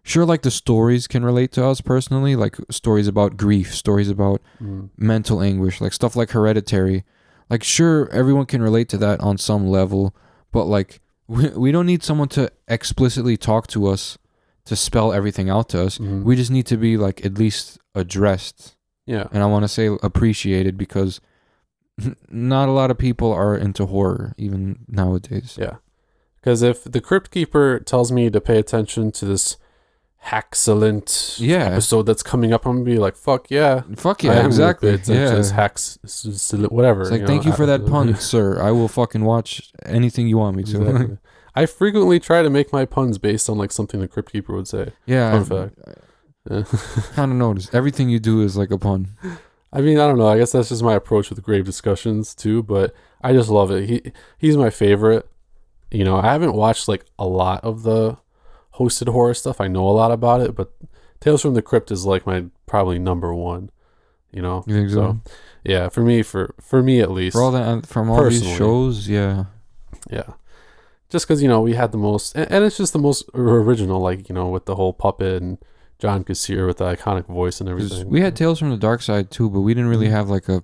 Sure, like, the stories can relate to us personally, like, stories about grief, stories about mental anguish, like, stuff like Hereditary. Like, sure, everyone can relate to that on some level, but, like, we don't need someone to explicitly talk to us to spell everything out to us. We just need to be like at least addressed. Yeah. And I want to say appreciated because not a lot of people are into horror even nowadays. Yeah. Because if the Crypt Keeper tells me to pay attention to this excellent episode that's coming up, I'm gonna be like, fuck yeah, exactly. This whatever. It's like, thank you for that pun, sir. I will fucking watch anything you want me to. Exactly. I frequently try to make my puns based on like something the Crypt Keeper would say. Yeah. Fun fact. Kind of noticed. Everything you do is like a pun. I mean, I don't know. I guess that's just my approach with grave discussions too, but I just love it. He's my favorite. You know, I haven't watched like a lot of the hosted horror stuff. I know a lot about it, but Tales from the Crypt is like my probably number one. You know? You think so? Yeah, for me at least. For all that, from all these shows, yeah. Yeah. Just because, you know, we had the most, and it's just the most original, like, you know, with the whole puppet and John Kassir with the iconic voice and everything. We had Tales from the Dark Side too, but we didn't really have like a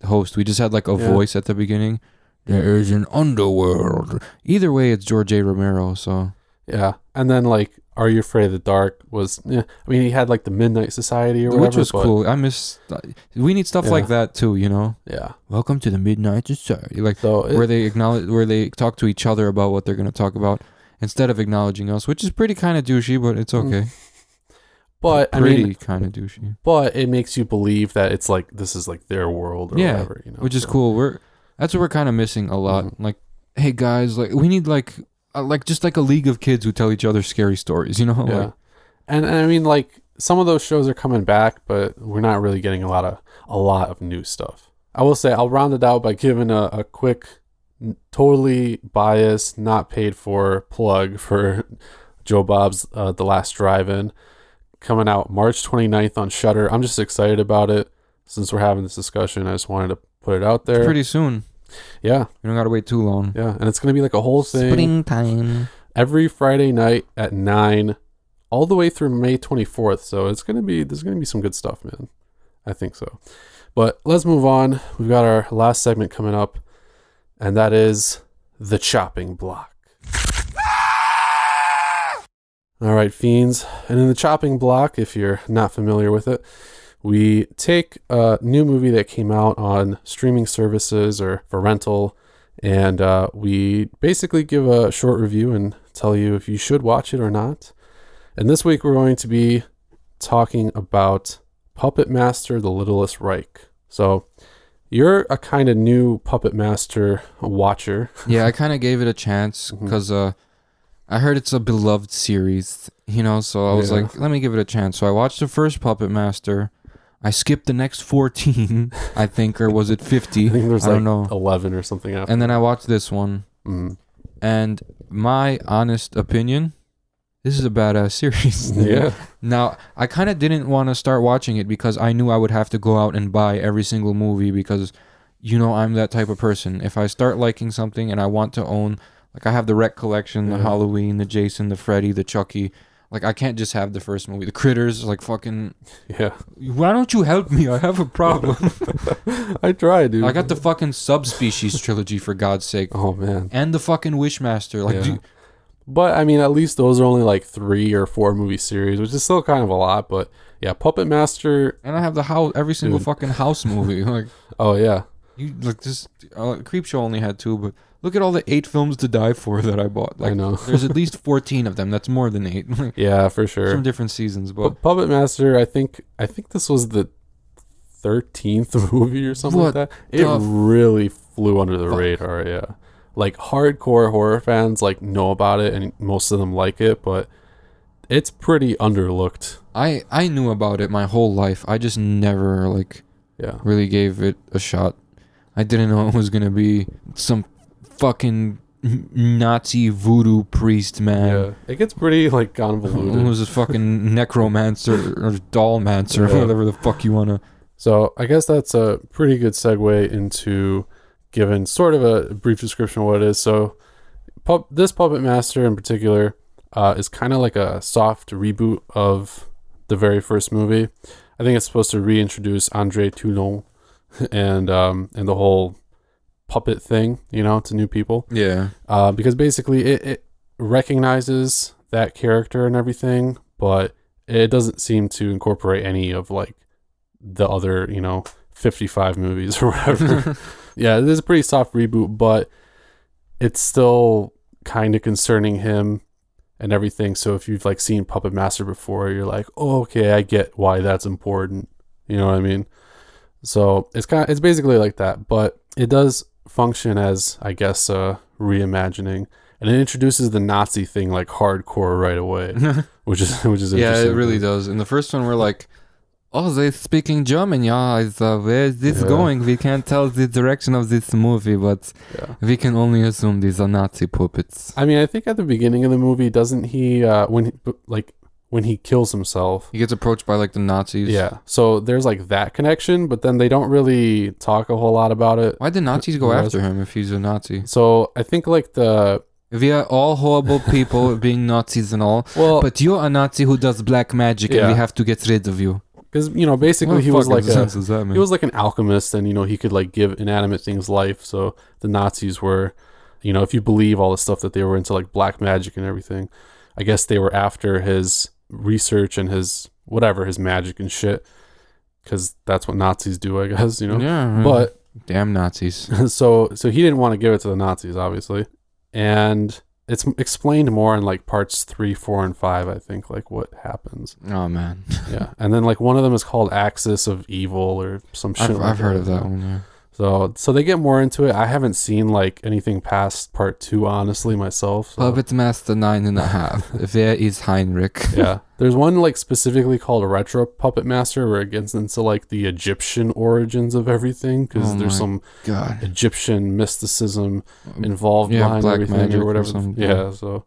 host. We just had like a voice at the beginning. There is an underworld. Either way, it's George A. Romero, so. Yeah. And then, like, Are You Afraid of the Dark was, I mean, he had like the Midnight Society or whatever. Which was cool. We need stuff like that too, you know? Yeah. Welcome to the Midnight Society. Like, so where they talk to each other about what they're going to talk about instead of acknowledging us, which is pretty kind of douchey, but it's okay. But, pretty kind of douchey. But it makes you believe that it's like, this is like their world or whatever, you know? Which is cool. That's what we're kind of missing a lot. Like, hey guys, like, we need like just like a league of kids who tell each other scary stories, you know? Yeah. Like, and I mean, like, some of those shows are coming back, but we're not really getting a lot of new stuff. I will say I'll round it out by giving a quick, totally biased, not paid for plug for Joe Bob's The Last Drive-In. coming out March 29th on Shudder. I'm just excited about it. Since we're having this discussion, I just wanted to put it out there. It's pretty soon. Yeah. You don't gotta wait too long. Yeah, and it's going to be like a whole thing. Springtime. Every Friday night at 9, all the way through May 24th. So there's going to be some good stuff, man. I think so. But let's move on. We've got our last segment coming up, and that is the chopping block. All right, fiends. And in the chopping block, if you're not familiar with it, we take a new movie that came out on streaming services or for rental, and we basically give a short review and tell you if you should watch it or not. And this week we're going to be talking about Puppet Master: The Littlest Reich. So you're a kind of new Puppet Master watcher. Yeah, I kind of gave it a chance because I heard it's a beloved series, so I was like, let me give it a chance. So I watched the first Puppet Master. I skipped the next 14, I think, or was it 50? I think there's don't know. 11 or something after. And then I watched this one. And my honest opinion, this is a badass series. Yeah. Now, I kind of didn't want to start watching it because I knew I would have to go out and buy every single movie because, I'm that type of person. If I start liking something and I want to own, like I have the Rec collection, the Halloween, the Jason, the Freddy, the Chucky. Like, I can't just have the first movie. The Critters, like, fucking... Yeah. Why don't you help me? I have a problem. I tried, dude. I got the fucking Subspecies trilogy, for God's sake. Oh, man. And the fucking Wishmaster. Like, But, I mean, at least those are only, like, 3 or 4 movie series, which is still kind of a lot. But, yeah, Puppet Master... And I have the house, every single fucking House movie. Like, oh, yeah. Creepshow only had 2, but... Look at all the 8 films to die for that I bought. Like, I know. There's at least 14 of them. That's more than 8. Yeah, for sure. Some different seasons, but Puppet Master, I think this was the 13th movie or something like that. It really flew under the radar, yeah. Like, hardcore horror fans, like, know about it, and most of them like it, but it's pretty underlooked. I knew about it my whole life. I just never, really gave it a shot. I didn't know it was going to be some fucking Nazi voodoo priest, man. Yeah, it gets pretty convoluted. It was a fucking necromancer or dollmancer, whatever the fuck you wanna. So I guess that's a pretty good segue into giving sort of a brief description of what it is. So this Puppet Master in particular is kind of like a soft reboot of the very first movie. I think it's supposed to reintroduce André Toulon and the whole puppet thing, to new people. Yeah. Because basically it recognizes that character and everything, but it doesn't seem to incorporate any of the other, 55 movies or whatever. Yeah, it is a pretty soft reboot, but it's still kind of concerning him and everything. So if you've seen Puppet Master before, you're like, oh, okay, I get why that's important. You know what I mean? So it's basically like that, but it does function as, I guess, reimagining, and it introduces the Nazi thing hardcore right away, which is interesting. Yeah, it really does. In the first one, we're like, oh, they're speaking German, yeah. Where's this going? We can't tell the direction of this movie, but we can only assume these are Nazi puppets. I mean, I think at the beginning of the movie, doesn't he, when he kills himself, he gets approached by the Nazis. Yeah, so there's that connection, but then they don't really talk a whole lot about it. Why'd the Nazis go after him if he's a Nazi? So I think we are all horrible people being Nazis and all, but you're a Nazi who does black magic, and we have to get rid of you. Because basically he was he was like an alchemist, and he could give inanimate things life. So the Nazis were, if you believe all the stuff that they were into, black magic and everything, I guess they were after his research and his magic and shit, because that's what Nazis do, I guess. Yeah, but damn Nazis. So he didn't want to give it to the Nazis, obviously, and it's explained more in parts 3, 4, and 5, I think, what happens. Oh man. Yeah, and then one of them is called Axis of Evil or some shit. I've heard of that one. Yeah. So they get more into it. I haven't seen anything past part 2, honestly, myself. So. Puppet Master 9.5. Where is Heinrich? Yeah, there's one specifically called Retro Puppet Master, where it gets into the Egyptian origins of everything, because there's some Egyptian mysticism involved behind black everything magic or whatever. Or yeah, so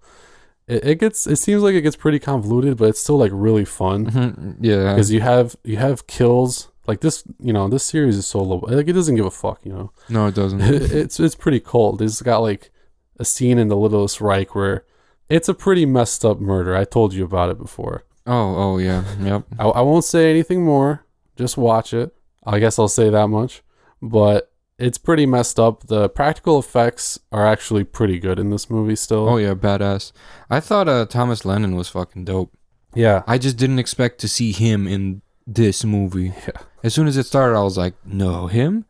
it seems like it gets pretty convoluted, but it's still like really fun Yeah. because you have kills like this. This series is so low. Like it doesn't give a fuck. No, it doesn't. It's pretty cold. It's got like a scene in the Littlest Reich where it's a pretty messed up murder. I told you about it before. Oh yeah. Yep. I won't say anything more. Just watch it. I guess I'll say that much. But it's pretty messed up. The practical effects are actually pretty good in this movie still. Oh yeah, badass. I thought Thomas Lennon was fucking dope. Yeah. I just didn't expect to see him in this movie. Yeah. As soon as it started, I was like, no, him?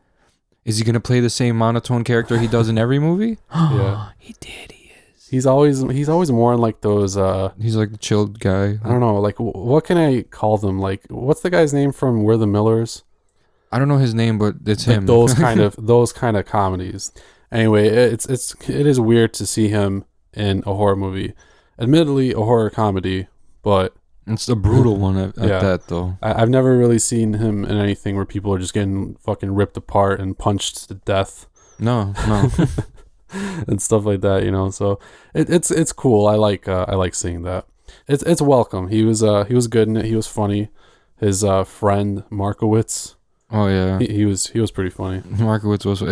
Is he going to play the same monotone character he does in every movie? Yeah. He did. He is. He's always more in like those He's like the chilled guy. I don't know, like what can I call them? Like what's the guy's name from We're the Millers? I don't know his name, but it's Like him. those kind of comedies. Anyway, it is weird to see him in a horror movie. Admittedly, a horror comedy, but It's a brutal one at Yeah. that, though. I've never really seen him in anything where people are just getting fucking ripped apart and punched to death No. and stuff like that. So it's cool. I like seeing that. It's welcome. He was good in it. He was funny. His friend Markowitz. Oh, yeah. He was pretty funny. Markowitz was...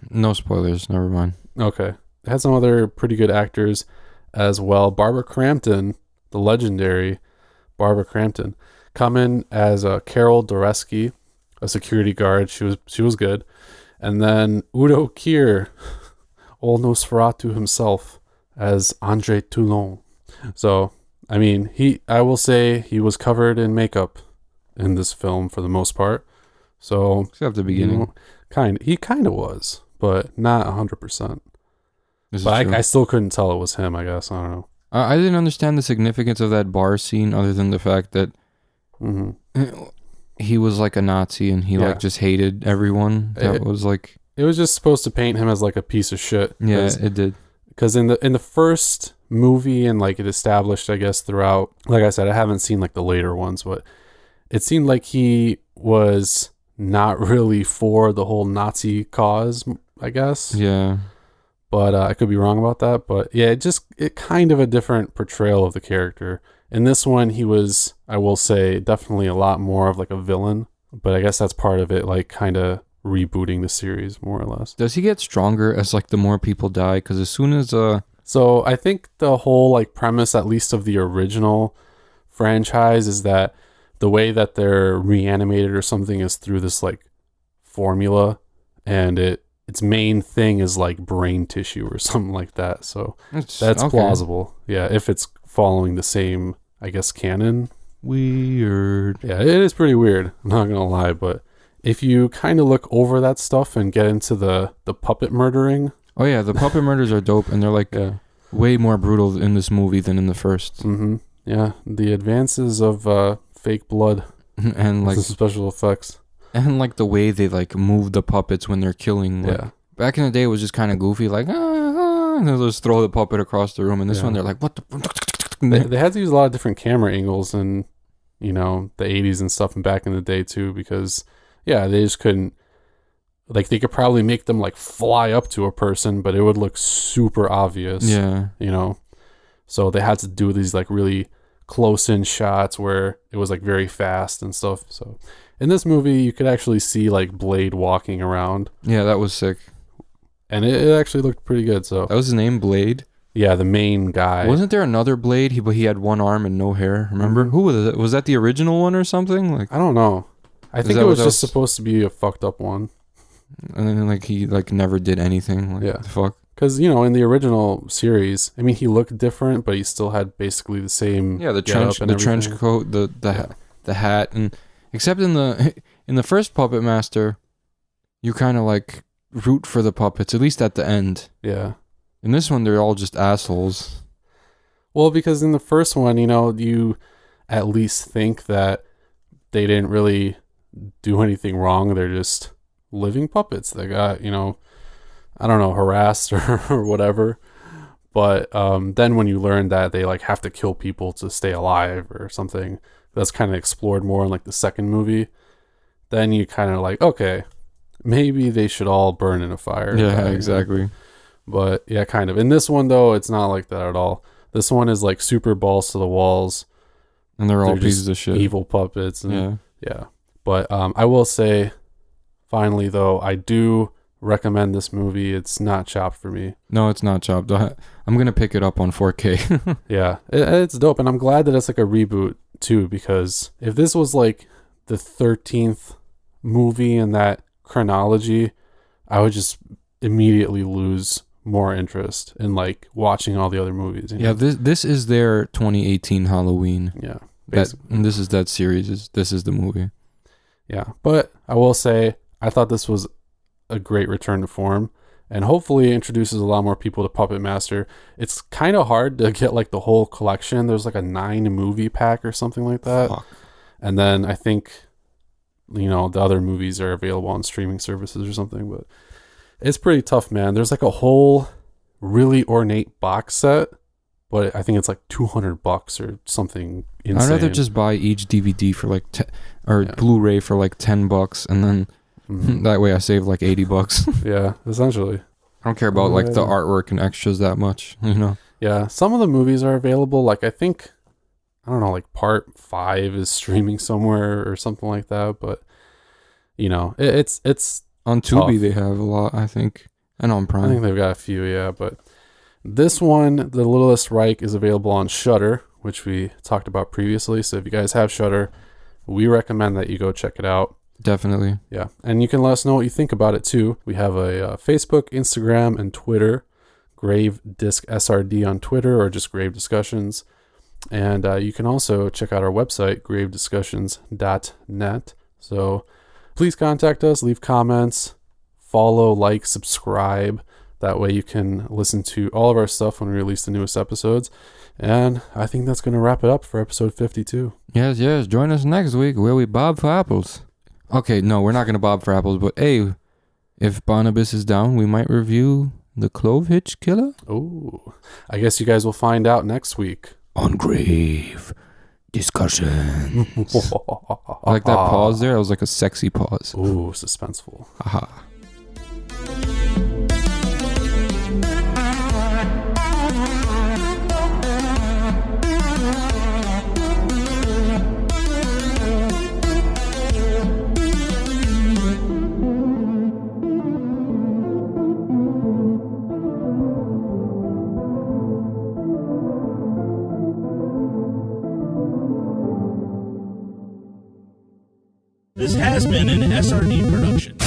no spoilers. Never mind. Okay. It had some other pretty good actors as well. Barbara Crampton, the legendary Barbara Crampton, come in as Carol Doreski, a security guard. She was good. And then Udo Kier, old Nosferatu himself, as Andre Toulon. So, I mean, I will say he was covered in makeup in this film for the most part. So Except the beginning. he kind of was, but not 100%. This is But true. I still couldn't tell it was him, I guess. I don't know. I didn't understand the significance of that bar scene other than the fact that hmm he was like a Nazi and he Yeah. like just hated everyone. That was like... It was just supposed to paint him as like a piece of shit. Yeah, it did. Because in the first movie, and like it established, I guess, throughout, like I said, I haven't seen like the later ones, but it seemed like he was not really for the whole Nazi cause, I guess. Yeah. But I could be wrong about that. But yeah, it kind of a different portrayal of the character. In this one, he was, I will say, definitely a lot more of like a villain. But I guess that's part of it, like kind of rebooting the series more or less. Does he get stronger as like the more people die? Because as soon as So I think the whole like premise, at least of the original franchise, is that the way that they're reanimated or something is through this like formula, and its main thing is like brain tissue or something like that. So that's okay. plausible. Yeah, if it's following the same, I guess, canon. Weird. Yeah, it is pretty weird. I'm not gonna lie, but if you kind of look over that stuff and get into the puppet murdering, Oh yeah, the puppet murders are dope, and they're like yeah, way more brutal in this movie than in the first. yeah, the advances of fake blood And like special effects. the way they like move the puppets when they're killing. Like, Yeah, back in the day, it was just kind of goofy, like and they'll just throw the puppet across the room. And this Yeah. one, they're like, what the? they had to use a lot of different camera angles in the 80s and stuff, and back in the day too, because yeah, they just couldn't. Like they could probably make them like fly up to a person, but it would look super obvious. Yeah. So they had to do these like really close in shots where it was like very fast and stuff. So in this movie, you could actually see like Blade walking around, Yeah, that was sick. and it actually looked pretty good. So That was his name, Blade. yeah, the main guy. Wasn't there another Blade? But he had one arm and no hair. Remember? Who was it? Was that the original one or something? Like, I don't know. I think that it what was that just was? supposed to be a fucked up one. and then like he like never did anything. Like, Yeah. the fuck. Because, in the original series, I mean, he looked different, but he still had basically the same Yeah, the getup trench, and the trench everything. coat, the hat, and except in the first Puppet Master, you kind of like root for the puppets, at least at the end. Yeah. In this one, they're all just assholes. Well, because in the first one, you at least think that they didn't really do anything wrong. They're just living puppets. They got, I don't know, harassed or whatever. But then when you learn that they like have to kill people to stay alive or something, that's kind of explored more in like the second movie. Then you kind of like, okay, maybe they should all burn in a fire. Yeah, exactly. But yeah, kind of. In this one though, it's not like that at all. This one is like super balls to the walls. And they're all They're pieces just of shit. evil puppets. And, Yeah. yeah. But I will say, finally, though, I do recommend this movie. It's not chopped for me. No, it's not chopped. I'm going to pick it up on 4K. Yeah, it's dope. And I'm glad that it's like a reboot, too, because if this was like the 13th movie in that chronology, I would just immediately lose more interest in like watching all the other movies. You know? Yeah, this is their 2018 Halloween. Yeah. And this is that series. This is the movie. Yeah. But I will say, I thought this was a great return to form, and hopefully introduces a lot more people to Puppet Master. It's kind of hard to get like the whole collection. There's like a 9 movie pack or something like that. Fuck. And then I think, you know, the other movies are available on streaming services or something, but it's pretty tough, man. There's like a whole really ornate box set, but I think it's like $200 or something insane. I'd rather just buy each DVD for like Blu-ray for like $10, and then that way I save like $80. Yeah, essentially. I don't care about like the artwork and extras that much, you know. Yeah, some of the movies are available. Like I think, I don't know, like part 5 is streaming somewhere or something like that. But you know, it's on Tubi tough. they have a lot, I think, and on Prime. I think they've got a few, yeah. But this one, The Littlest Reich, is available on Shudder, which we talked about previously. So if you guys have Shudder, we recommend that you go check it out. Definitely. Yeah, and you can let us know what you think about it too. We have a Facebook, Instagram, and Twitter. Grave Disc SRD on Twitter, or just Grave Discussions. And you can also check out our website, gravediscussions.net. So please contact us, leave comments, follow, like, subscribe. That way you can listen to all of our stuff when we release the newest episodes. And I think that's going to wrap it up for episode 52. Yes. Join us next week where we bob for apples. Okay, no, we're not going to bob for apples, but hey, if Barnabas is down, we might review The Clove Hitch Killer. Oh, I guess you guys will find out next week. On Grave Discussion. I like that pause there. It was like a sexy pause. Ooh, suspenseful. Aha. This has been an SRD production.